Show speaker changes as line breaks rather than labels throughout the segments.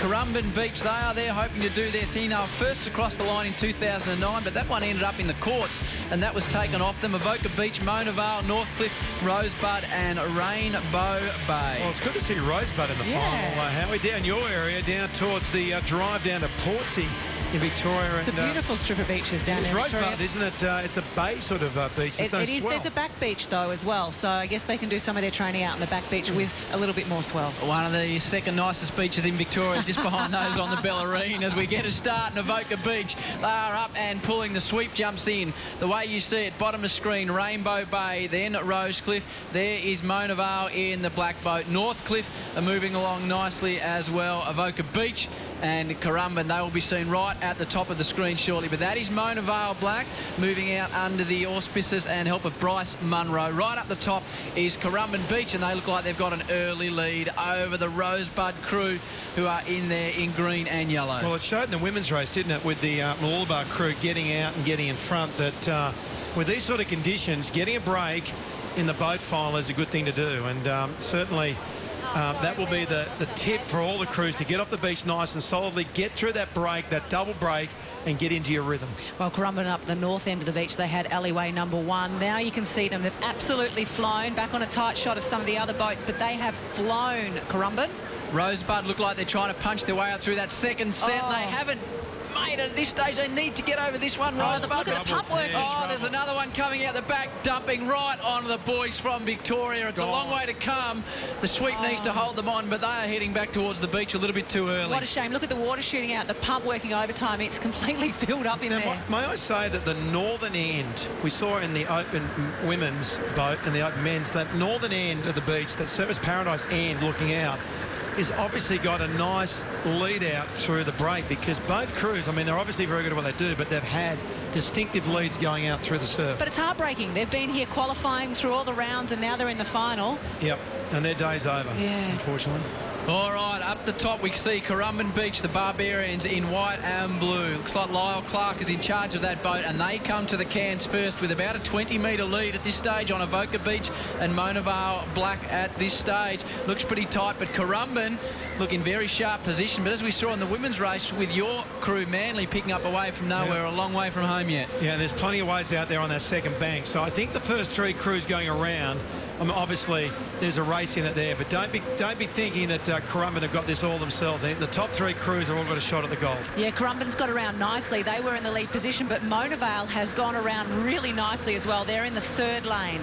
Currumbin Beach, they are there hoping to do their thing. They were first across the line in 2009, but that one ended up in the courts, and that was taken off them. Avoca Beach, Mona Vale, Northcliffe, Rosebud and Rainbow Bay.
Well, it's good to see Rosebud in the final. Howie, down your area, down towards the drive down to Portsea in Victoria.
It's a beautiful strip of beaches down there.
It's Rosebud, isn't it? It's a bay sort of beach. There's no swell.
There's a back beach, though, as well. So I guess they can do some of their training out in the back beach with a little bit more swell.
One of the second nicest beaches in Victoria, just behind those on the Bellarine. As we get a start in Avoca Beach, they are up and pulling. The sweep jumps in. The way you see it, bottom of screen, Rainbow Bay, then Rosecliff. There is Mona Vale in the black boat. Northcliffe are moving along nicely as well. Avoca Beach and Currumbin, they will be seen right at the top of the screen shortly. But that is Mona Vale Black moving out under the auspices and help of Bryce Munro. Right up the top is Currumbin Beach, and they look like they've got an early lead over the Rosebud crew, who are in there in green and yellow.
Well, it showed in the women's race, didn't it, with the Mooloolaba crew getting out and getting in front, that with these sort of conditions, getting a break in the boat final is a good thing to do. And certainly that will be the tip for all the crews, to get off the beach nice and solidly, get through that break, that double break, and get into your rhythm.
Well, Currumbin up the north end of the beach, they had alleyway number 1. Now you can see them. They've absolutely flown. Back on a tight shot of some of the other boats, but they have flown, Currumbin.
Rosebud look like they're trying to punch their way up through that second set. They haven't made it at this stage. They need to get over this one. Rosebud.
Look at the pump work.
There's another one coming out the back, dumping right on the boys from Victoria. It's a long way to come. The sweep needs to hold them on, but they are heading back towards the beach a little bit too early.
What a shame. Look at the water shooting out, the pump working overtime. It's completely filled up in there.
May I say that the northern end, we saw in the open women's boat and the open men's, that northern end of the beach, that Surfers Paradise end looking out, is obviously got a nice lead out through the break, because both crews, I mean, they're obviously very good at what they do, but they've had distinctive leads going out through the surf.
But it's heartbreaking. They've been here qualifying through all the rounds, and now they're in the final.
Yep, and their day's over, unfortunately.
All right, up the top we see Currumbin Beach, the Barbarians in white and blue. Looks like Lyle Clark is in charge of that boat, and they come to the cans first with about a 20-metre lead at this stage on Avoca Beach and Mona Vale Black at this stage. Looks pretty tight, but Currumbin look in very sharp position. But as we saw in the women's race with your crew, Manly, picking up away from nowhere, a long way from home yet.
Yeah, there's plenty of ways out there on that second bank. So I think the first 3 crews going around, I mean, obviously there's a race in it there, but don't be thinking that Currumbin have got this all themselves. The top 3 crews have all got a shot at the gold.
Yeah, Currumbin's got around nicely. They were in the lead position, but Mona Vale has gone around really nicely as well. They're in the 3rd lane.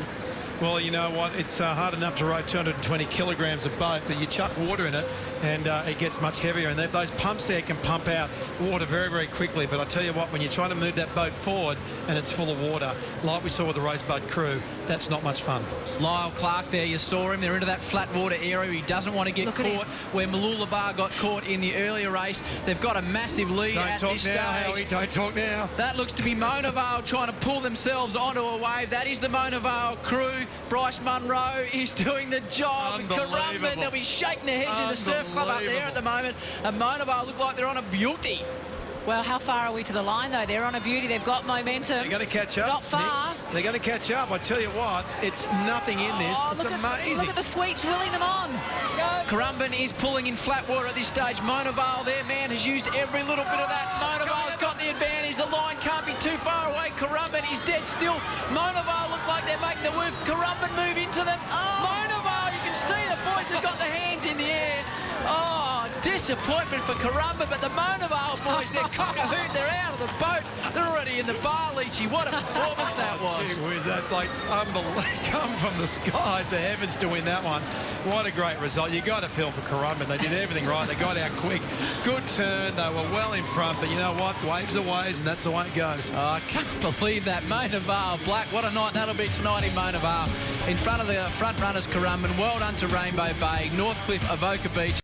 Well, you know what? It's hard enough to row 220 kilograms of boat, but you chuck water in it and it gets much heavier. And those pumps there can pump out water very, very quickly. But I tell you what, when you're trying to move that boat forward and it's full of water, like we saw with the Rosebud crew, that's not much fun.
Lyle Clark there, you saw him. They're into that flat water area. He doesn't want to get caught where Mooloolaba got caught in the earlier race. They've got a massive lead at this stage.
Howie, don't talk now.
That looks to be Mona Vale trying to pull themselves onto a wave. That is the Mona Vale crew. Bryce Munro is doing the job. Currumbin, they'll be shaking their heads in the surf club up there at the moment. And Mona Vale look like they're on a beauty.
Well, how far are we to the line, though? They're on a beauty. They've got momentum.
They're going to catch up.
Not far.
They're going to catch up. I tell you what, it's nothing in this. It's amazing.
Look at the sweeps willing them on.
Currumbin is pulling in flat water at this stage. Mona Vale, their man, has used every little bit of that. Mona Vale's got the advantage. The line can't be too far away. Currumbin is dead still. Mona Vale look like they're making the move. Currumbin move into them. Mona Vale, you can see the boys have got their hands in the air. Oh, disappointment for Currumbin, but the Mona Vale boys, they're cock-a-hoot, they're out of the boat. They're already in the bar, Leachy. What a performance that was.
Gee whiz, that, like, unbelievable. Come from the skies, the heavens to win that one. What a great result. You got to feel for Currumbin. They did everything right. They got out quick. Good turn. They were well in front, but you know what? Waves are waves, and that's the way it goes.
Oh, I can't believe that. Mona Vale Black. What a night that'll be tonight in Mona Vale. In front of the front runners, Currumbin. Well done to Rainbow Bay, Northcliffe, Avoca Beach,